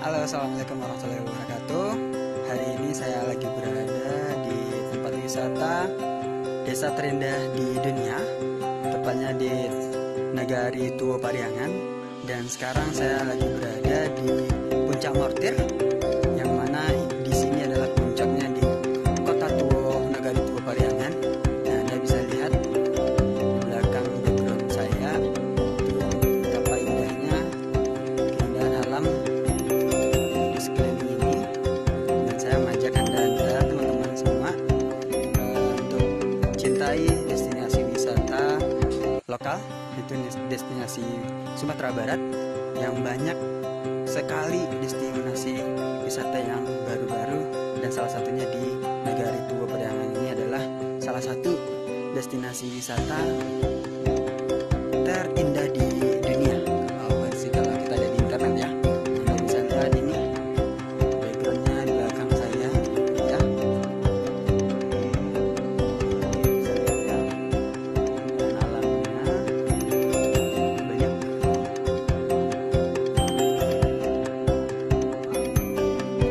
Halo, assalamualaikum warahmatullahi wabarakatuh. Hari ini saya lagi berada di tempat wisata desa terindah di dunia, tepatnya di Nagari Tuwo Pariangan. Dan sekarang saya lagi berada di Puncak Mortir, yang mana di sini adalah puncaknya di Kota Tuwo, Nagari Tuwo Pariangan. Nah, Anda bisa lihat di belakang background saya itu betapa indahnya keindahan alam di sekeliling ini. Dan saya mengajak anda teman-teman semua untuk cintai destinasi wisata lokal, itu destinasi Sumatera Barat, yang banyak sekali destinasi wisata yang baru-baru, dan salah satunya di Nagari Tuwo Pariangan ini adalah salah satu destinasi wisata terindah di